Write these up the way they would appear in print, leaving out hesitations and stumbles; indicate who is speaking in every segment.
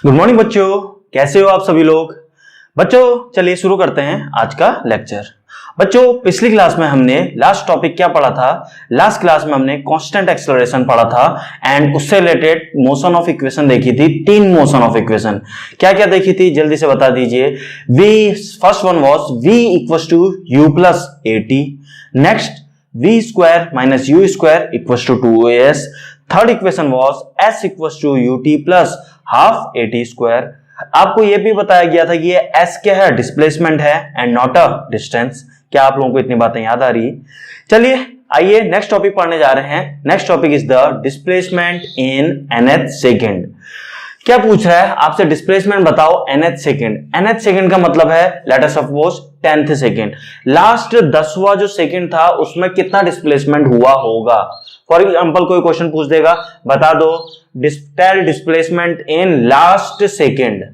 Speaker 1: Good morning बच्चों, कैसे हो आप सभी लोग। बच्चों चलिए शुरू करते हैं आज का लेक्चर। बच्चों पिछली क्लास में हमने लास्ट टॉपिक क्या पढ़ा था। लास्ट क्लास में हमने कांस्टेंट एक्सेलरेशन पढ़ा था एंड उससे रिलेटेड मोशन ऑफ इक्वेशन देखी थी। 3 मोशन ऑफ इक्वेशन क्या क्या देखी थी जल्दी से बता दीजिए। v first one was v equals to u plus at, next v square minus u square equals to 2as, third equation was s equals to ut plus half at square. आपको यह भी बताया गया था कि ये s क्या है, डिस्प्लेसमेंट है एंड नॉट अ डिस्टेंस। क्या आप लोगों को इतनी बातें याद आ रही है। चलिए आइए नेक्स्ट टॉपिक पढ़ने जा रहे हैं। Next topic is the displacement in nth second. क्या पूछ रहा है आपसे, डिस्प्लेसमेंट बताओ nth सेकेंड। nth सेकेंड का मतलब है let us suppose 10th second. Last 10वां जो सेकेंड था उसमें कितना डिस्प्लेसमेंट हुआ होगा। फॉर एग्जांपल कोई क्वेश्चन पूछ देगा, बता दो tell displacement in last second.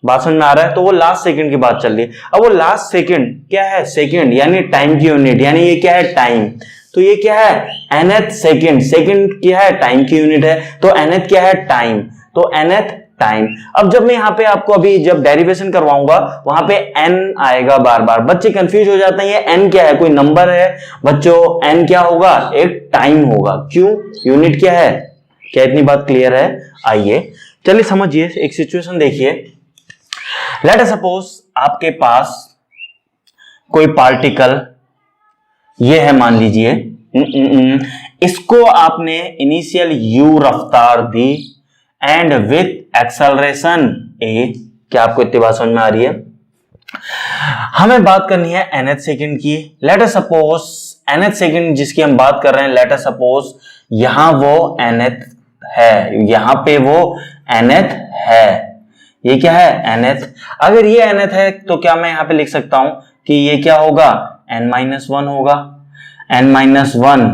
Speaker 1: बात समझ में आ रहा है। तो वो लास्ट सेकंड की बात चल रही है। अब वो लास्ट सेकंड क्या है, सेकंड यानी टाइम की यूनिट, यानी ये क्या है, टाइम। तो ये क्या है, nth सेकंड। सेकंड क्या है, टाइम की यूनिट है। तो nth क्या है, टाइम। तो nth टाइम। अब जब मैं यहाँ पे आपको अभी जब डेरिवेशन करवाऊंगा वहां पे n आएगा बार बार। बच्चे कंफ्यूज हो जाते हैं ये n क्या है, कोई नंबर है। बच्चों n क्या होगा, एक टाइम होगा। क्यों, यूनिट क्या है। क्या इतनी बात क्लियर है। आइए चलिए समझिए, एक सिचुएशन देखिए। लेट अस सपोज आपके पास कोई पार्टिकल ये है, मान लीजिए इसको आपने इनिशियल u रफ्तार दी एंड विथ एक्सेलरेशन a। क्या आपको इतनी बात समझ में आ रही है। हमें बात करनी है nth सेकंड की। Late us suppose nth second जिसकी हम बात कर रहे हैं, लेट अस सपोज यहां वो nth है, यहां पे वो nth है। ये क्या है, nth। अगर ये nth है तो क्या मैं यहां पे लिख सकता हूं कि ये क्या होगा, n-1 होगा, n-1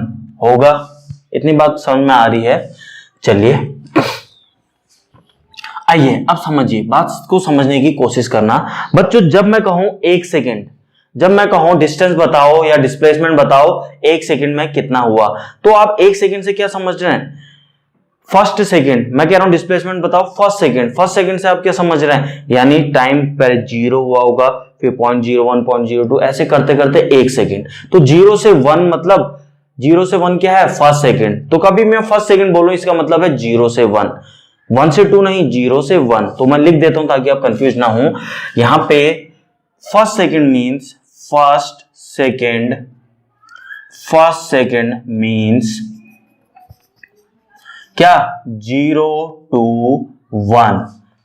Speaker 1: होगा। इतनी बात समझ में आ रही है। चलिए आइए अब समझिए, बात को समझने की कोशिश करना। बच्चों जब मैं कहूं 1 सेकेंड, जब मैं कहूं डिस्टेंस बताओ या डिस्प्लेसमेंट बताओ 1 सेकेंड में कितना हुआ, तो आप 1 सेकेंड से क्या समझ रहे हैं, फर्स्ट सेकेंड। मैं कह रहा हूं डिस्प्लेसमेंट बताओ फर्स्ट सेकेंड। फर्स्ट सेकेंड से आप क्या समझ रहे हैं, यानी टाइम पर 0 हुआ होगा, फिर 0.01 0.02 ऐसे करते करते 1 सेकेंड। तो 0 से 1 मतलब 0 से 1 क्या है, फर्स्ट सेकेंड। तो कभी मैं फर्स्ट सेकेंड बोलूं इसका मतलब है 0 से 1, 1 से 2 नहीं, 0 से 1। तो मैं लिख देता हूं ताकि आप कंफ्यूज ना हो। यहां पे first second means first second, first second means क्या, 0 to 1।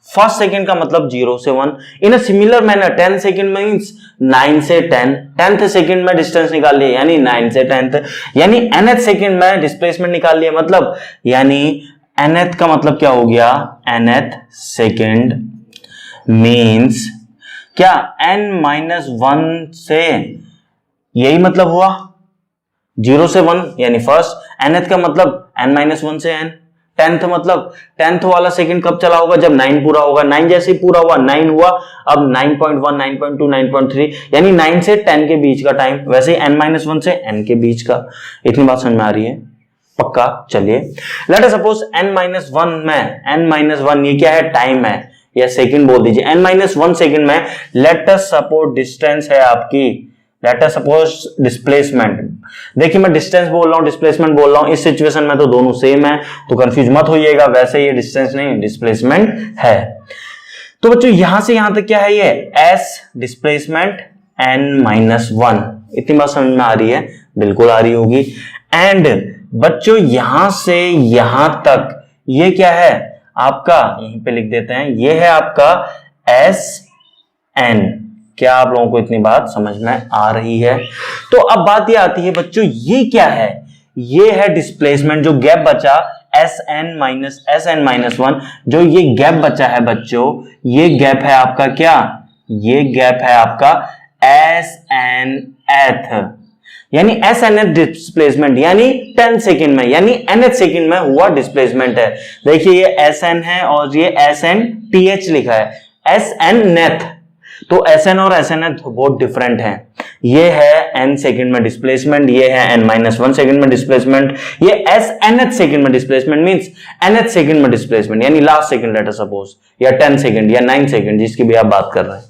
Speaker 1: फर्स्ट सेकेंड का मतलब 0 से 1। In a similar manner 10 second means 9 से 10। 10th सेकेंड में डिस्टेंस निकाल लिया यानी 9 से 10th, यानी nth सेकेंड में डिस्प्लेसमेंट निकाल लिया मतलब, यानी nth का मतलब क्या हो गया, nth सेकेंड मींस क्या, n-1 से, यही मतलब हुआ 0 से 1 यानी फर्स्ट। nth का मतलब n-1 से n। 10th मतलब 10th वाला सेकंड कब चला होगा, जब 9 पूरा होगा। 9 जैसे ही पूरा हुआ, 9 हुआ, अब 9.1 9.2 9.3 यानी 9 से 10 के बीच का टाइम। वैसे ही n-1 से n के बीच का। इतनी बात समझ में आ रही है पक्का। चलिए लेट अस सपोज n-1 में, n-1 ये क्या है, टाइम है या सेकंड बोल दीजिए। n-1 सेकंड में लेट अस सपोज डिस्टेंस है आपकी, लेट अस सपोज डिस्प्लेसमेंट। देखिए मैं डिस्टेंस बोल रहा हूं, डिस्प्लेसमेंट बोल रहा हूं। इस सिचुएशन में तो दोनों सेम है, तो कंफ्यूज मत होइएगा। वैसे ये डिस्टेंस नहीं, डिस्प्लेसमेंट है। तो बच्चों यहां से यहां तक क्या है, ये s डिस्प्लेसमेंट n-1। इतनी बात समझ में आ रही है, बिल्कुल आ रही होगी। एंड बच्चों यहां से यहां तक ये क्या है आपका, यहीं पे लिख देते हैं, ये है आपका sn। क्या आप लोगों को इतनी बात समझ में आ रही है। तो अब बात ये आती है बच्चों, ये क्या है, ये है डिस्प्लेसमेंट। जो गैप बचा sn-1, जो ये गैप बचा है बच्चों, ये गैप है आपका क्या, ये गैप है आपका snth, यानी snth डिस्प्लेसमेंट, यानी 10 सेकेंड में, यानी nth सेकेंड में हुआ डिस्प्लेसमेंट है। देखिए ये sn है और ये snth लिखा है, snth। तो SN और SNH बहुत डिफरेंट हैं। ये है n सेकंड में डिस्प्लेसमेंट, ये है n-1 सेकंड में डिस्प्लेसमेंट, ये s nth सेकंड में डिस्प्लेसमेंट मींस nth सेकंड में डिस्प्लेसमेंट, यानी last second late us suppose, या 10 सेकंड या 9 सेकंड जिसकी भी आप बात कर रहे हैं।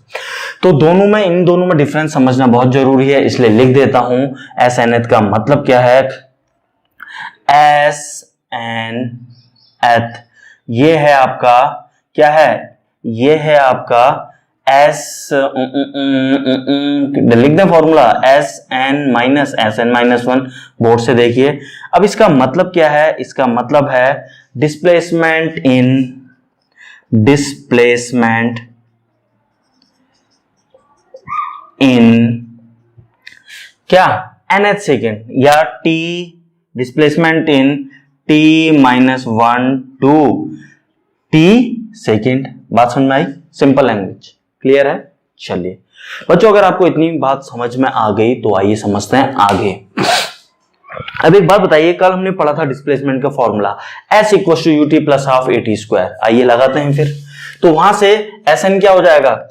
Speaker 1: तो दोनों में, इन दोनों में डिफरेंस समझना बहुत जरूरी है, इसलिए लिख देता हूं s nth का मतलब क्या है, s nth ये है आपका क्या है, ये है आपका s लिख दें फॉर्मूला Sn-1 बोर्ड से देखिए। अब इसका मतलब क्या है, इसका मतलब है डिस्प्लेसमेंट इन क्या nth सेकेंड, या t displacement in t-1 to t second. बात समझ में आई, सिंपल लैंग्वेज, क्लियर है। चलिए बच्चों, अगर आपको इतनी बात समझ में आ गई तो आइए समझते हैं आगे। अब एक बात बताइए, कल हमने पढ़ा था डिस्प्लेसमेंट का formula s equal to ut plus half at square. आइए लगाते हैं फिर। तो वहां से sn क्या हो जाएगा,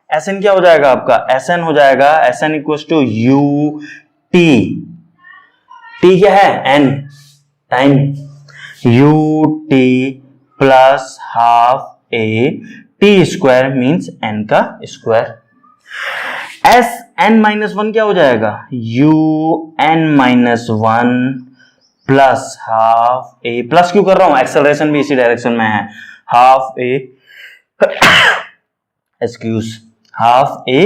Speaker 1: sn क्या हो जाएगा आपका, sn हो जाएगा sn equal to ut, t क्या है n time, ut plus half a t square means n का स्क्वायर। Sn-1 क्या हो जाएगा, un-1 plus half a, plus क्यों कर रहा हूं, एक्सेलरेशन भी इसी डायरेक्शन में है, half a excuse half a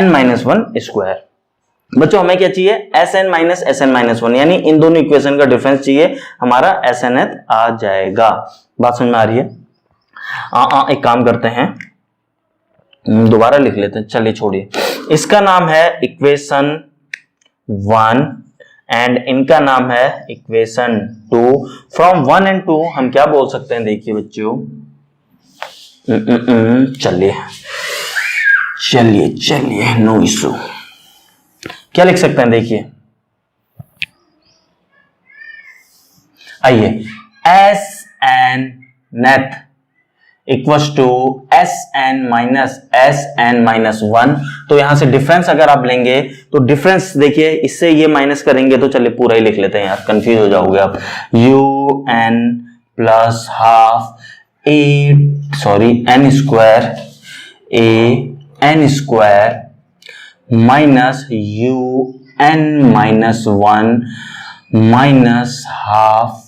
Speaker 1: n-1 square. बच्चों हमें क्या चाहिए, Sn-1 यानी इन दोनों इक्वेशन का डिफरेंस चाहिए, हमारा Snth आ जाएगा। बात समझ में आ रही है। एक काम करते हैं, दोबारा लिख लेते हैं, चलिए छोड़िए। इसका नाम है इक्वेशन 1 एंड इनका नाम है इक्वेशन 2। फ्रॉम 1 एंड 2 हम क्या बोल सकते हैं, देखिए बच्चों, चलिए चलिए चलिए नो इशू, क्या लिख सकते हैं, देखिए आइए, Snth इक्वल्स टू Sn-1। तो यहां से डिफरेंस अगर आप लेंगे तो डिफरेंस देखिए, इससे ये माइनस करेंगे तो चलिए पूरा ही लिख लेते हैं यार, कंफ्यूज हो जाओगे आप, un plus half n square n square minus un-1 minus half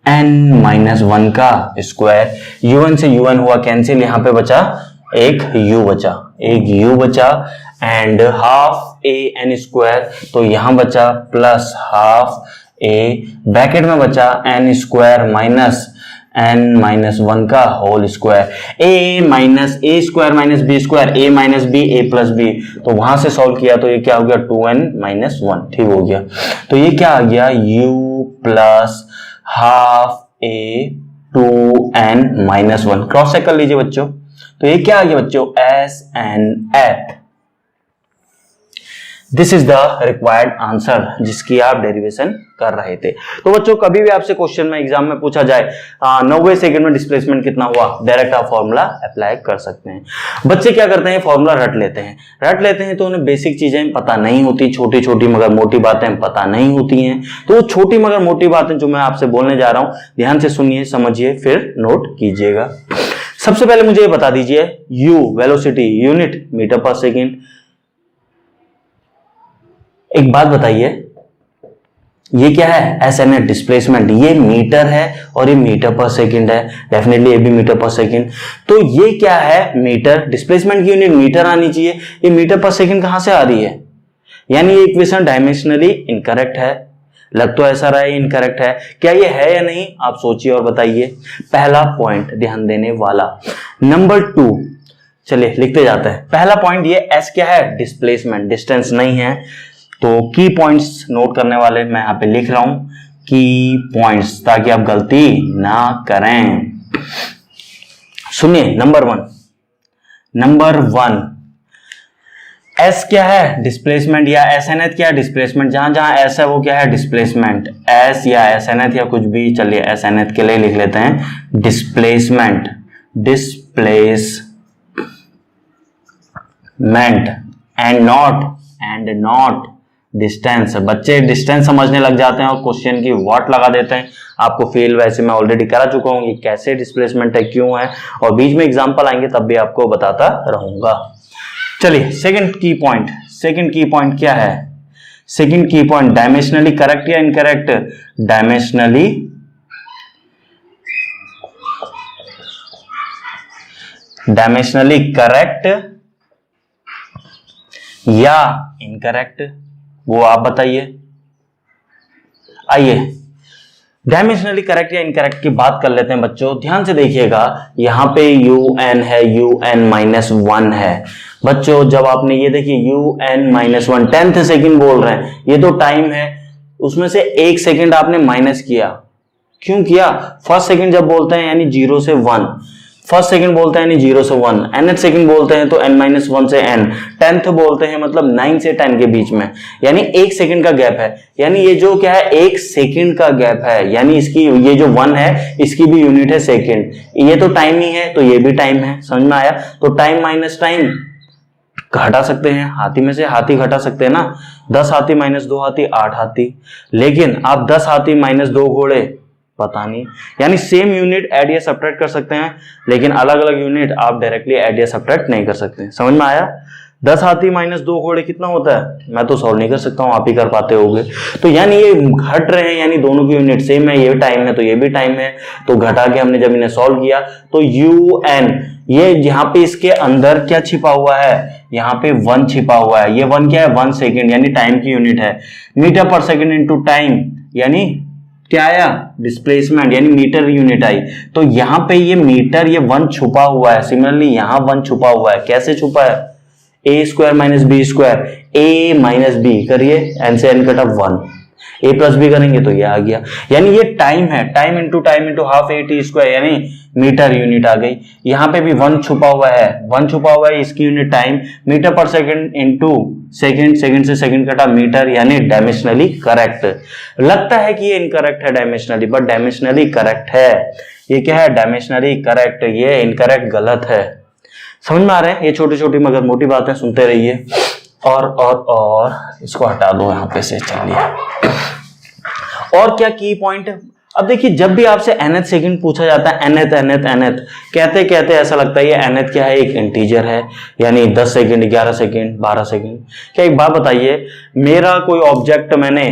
Speaker 1: n-1 का स्क्वायर। un से un हुआ कैंसिल, यहां पे बचा एक u बचा एंड हाफ n स्क्वायर, तो यहां बचा प्लस हाफ ब्रैकेट में बचा n स्क्वायर माइनस n-1 का whole square, a minus a square minus b square, a minus b a plus b। तो वहां से सॉल्व किया तो ये क्या हो गया, 2n-1, ठीक हो गया। तो ये क्या आ गया, u plus half a 2n-1। Cross check कर लीजिए बच्चों, तो ये क्या आ गया बच्चों, Snth। This is the required answer जिसकी आप डेरिवेशन कर रहे थे। तो बच्चों कभी भी आपसे क्वेश्चन में एग्जाम में पूछा जाए 90 सेकंड में डिस्प्लेसमेंट कितना हुआ, डायरेक्ट आप फॉर्मूला अप्लाई कर सकते हैं। बच्चे क्या करते हैं, फॉर्मूला रट लेते हैं तो उन्हें बेसिक चीजें पता नहीं होती, छोटी छोटी मगर मोटी बातें पता नहीं होती हैं। तो वो छोटी मगर मोटी बातें जो मैं आपसे बोलने जा रहा हूं, ध्यान से सुनिए, समझिए, फिर नोट कीजिएगा। सबसे पहले मुझे ये बता दीजिए, u वेलोसिटी, यूनिट मीटर पर सेकेंड। एक बात बताइए, ये क्या है, Sn डिस्प्लेसमेंट, ये मीटर है और ये मीटर पर सेकंड है, डेफिनेटली ये भी मीटर पर सेकंड। तो ये क्या है, मीटर, डिस्प्लेसमेंट की यूनिट मीटर आनी चाहिए, ये मीटर पर सेकंड कहां से आ रही है, यानी ये इक्वेशन डायमेंशनली इनकरेक्ट है। लग तो ऐसा रहा है इनकरेक्ट है, क्या ये है या नहीं, आप सोचिए और बताइए। पहला पॉइंट ध्यान देने वाला। नंबर 2, चलिए लिखते जाते हैं। पहला पॉइंट, ये S क्या है, डिस्प्लेसमेंट, डिस्टेंस नहीं है। तो की पॉइंट्स नोट करने वाले मैं यहां पे लिख रहा हूं, की पॉइंट्स, ताकि आप गलती ना करें। सुनिए, नंबर 1 S क्या है, डिस्प्लेसमेंट, या Snth क्या है, डिस्प्लेसमेंट। जहां जहां S है वो क्या है, डिस्प्लेसमेंट। S या Snth या कुछ भी, चलिए Snth के लिए लिख लेते हैं displacement, meant and not distance. बच्चे डिस्टेंस समझने लग जाते हैं और क्वेश्चन की व्हाट लगा देते हैं। आपको फेल वैसे मैं ऑलरेडी करा चुका हूं, ये कैसे डिस्प्लेसमेंट है, क्यों है, और बीच में एग्जांपल आएंगे तब भी आपको बताता रहूंगा। चलिए सेकंड की पॉइंट क्या है? सेकंड की पॉइंट डायमेंशनली करेक्ट या इनकरेक्ट? डायमेंशनली करेक्ट या इनकरेक्ट, वो आप बताइए। आइए डायमेंशनली करेक्ट या इनकरेक्ट की बात कर लेते हैं बच्चों। ध्यान से देखिएगा, यहां पे un है, un-1 है। बच्चों जब आपने ये देखिए un-1 10th सेकंड बोल रहे हैं, ये तो टाइम है, उसमें से 1 सेकंड आपने माइनस किया। क्यों किया? फर्स्ट सेकंड जब बोलते हैं यानी 0 से 1, फर्स्ट सेकंड बोलते हैं यानी 0 से 1, nth सेकंड बोलते हैं तो n-1 से n, 10th बोलते हैं मतलब 9 से 10 के बीच में, यानी 1 सेकंड का गैप है। यानी ये जो क्या है, 1 सेकंड का गैप है, यानी इसकी ये जो 1 है इसकी भी यूनिट है सेकंड। ये तो टाइम ही है तो ये भी टाइम है, समझ में आया? तो टाइम माइनस टाइम घटा सकते हैं, हाथी में से हाथी घटा सकते हैं ना। 10 हाथी माइनस 2 हाथी 8 हाथी, लेकिन आप 10 हाथी माइनस 2 घोड़े पता नहीं। यानी सेम यूनिट ऐड या सब्ट्रैक्ट कर सकते हैं, लेकिन अलग अलग यूनिट आप डायरेक्टली ऐड या सब्ट्रैक्ट नहीं कर सकते। समझ में आया? 10 हाथी माइनस 2 घोड़े कितना होता है? मैं तो सॉल्व नहीं कर सकता हूं, आप ही कर पाते होगे। तो यानी ये घट रहे हैं, यानी दोनों की यूनिट सेम है, ये टाइम है तो ये भी टाइम है, तो घटा के हमने जब इन्हें सॉल्व किया तो un, ये यहाँ पे इसके अंदर क्या छिपा हुआ है? यहाँ पे 1 छिपा हुआ है। ये 1 क्या है? 1 सेकेंड, यानी टाइम की यूनिट है। मीटर पर सेकेंड इंटू टाइम, यानी क्या आया? डिस्प्लेसमेंट, यानी मीटर यूनिट आई। तो यहां पे ये मीटर, ये 1 छुपा हुआ है। सिमिलरली यहां 1 छुपा हुआ है। कैसे छुपा है? a square minus B square, a minus B करिए, n से n कटा 1, a प्लस बी करेंगे तो ये आ गया। यानी ये टाइम है, time into half a t square, यानी मीटर यूनिट आ गई। यहां पे भी 1 छुपा हुआ है, 1 छुपा हुआ है, इसकी यूनिट टाइम, मीटर पर सेकंड इंटू सेकंड, सेकंड से सेकंड कटा मीटर, यानी डायमेंशनली करेक्ट। लगता है कि ये इनकरेक्ट है डायमेंशनली, बट डायमेंशनली करेक्ट है। ये क्या है? डायमेंशनली करेक्ट, ये इनकरेक्ट गलत है। समझ में आ रहे हैं? ये छोटी छोटी मगर मोटी बातें सुनते रहिए। और इसको हटा दो यहां पे से, चलिए। और क्या की पॉइंट? अब देखिए जब भी आपसे nth सेकंड पूछा जाता है, nth कहते कहते ऐसा लगता है ये nth क्या है? एक इंटीजर है, यानी 10 सेकंड, 11 सेकंड, 12 सेकंड। क्या एक बात बताइए, मेरा कोई ऑब्जेक्ट, मैंने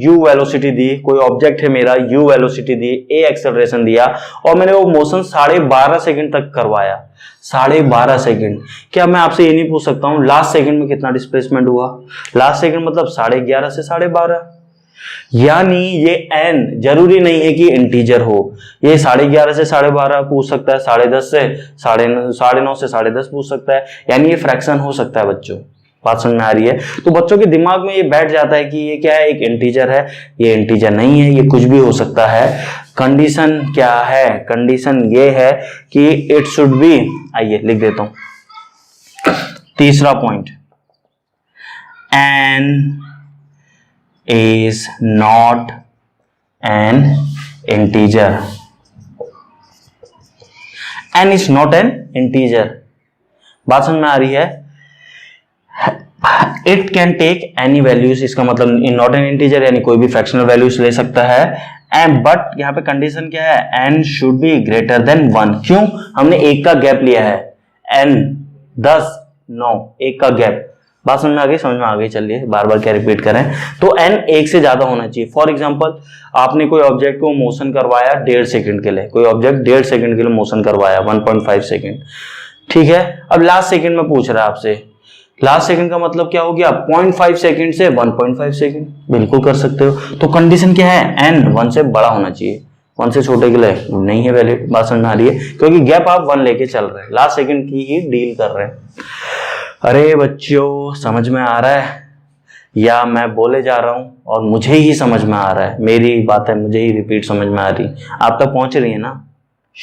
Speaker 1: u वेलोसिटी दी, कोई ऑब्जेक्ट है मेरा, u velocity the, a acceleration दिया, और मैंने वो मोशन 12.5 सेकंड तक करवाया, 12.5 सेकंड। क्या मैं आपसे ये नहीं पूछ सकता हूं लास्ट सेकंड में कितना डिस्प्लेसमेंट हुआ? लास्ट सेकंड मतलब 11.5 से 12.5, यानी ये n जरूरी नहीं है कि इंटीजर हो। ये 11.5 से 12.5 पूछ सकता है, 10.5 से 9.5 से 10.5 पूछ सकता है, यानी ये फ्रैक्शन हो सकता है। बच्चों बात समझ में आ रही है? तो बच्चों के दिमाग में ये बैठ जाता है कि ये क्या है? एक इंटीजर है। ये इंटीजर नहीं है, ये कुछ भी हो सकता है। कंडीशन क्या है? कंडीशन ये है कि इट शुड बी, आइए लिख देता हूं तीसरा point, n is not an integer, n is not an integer। बात समझ में आ रही है? It can take any values, इसका मतलब नॉट एन इंटीजर यानी कोई भी फ्रैक्शनल वैल्यूज ले सकता है। एंड बट यहाँ पे कंडीशन क्या है? n should be greater than 1। क्यों? हमने 1 का गैप लिया है, n 10 9, 1 का गैप। बात समझ में आ गई? समझ में आ गई। चलिए बार बार क्या रिपीट करें, तो n 1 से ज्यादा होना चाहिए। फॉर एग्जांपल आपने कोई ऑब्जेक्ट को मोशन करवाया 1.5 सेकंड के लिए, कोई ऑब्जेक्ट 1.5 सेकंड के लिए मोशन करवाया, 1.5 सेकंड, ठीक है। अब लास्ट सेकंड में पूछ रहा है आपसे, लास्ट सेकंड का मतलब क्या हो गया? 0.5 सेकंड से 1.5 सेकंड, बिल्कुल कर सकते हो। तो कंडीशन क्या है? n 1 से बड़ा होना चाहिए, 1 से छोटे के लिए नहीं है वैलिड। बात समझ में आ रही है? क्योंकि गैप आप 1 लेके चल रहे हैं, लास्ट सेकंड की ही डील कर रहे हैं। अरे बच्चों समझ में आ रहा है या मैं बोले जा रहा हूं और मुझे ही समझ में आ रहा है? मेरी बातें मुझे ही रिपीट समझ में आ रही, आप तक पहुंच रही है ना?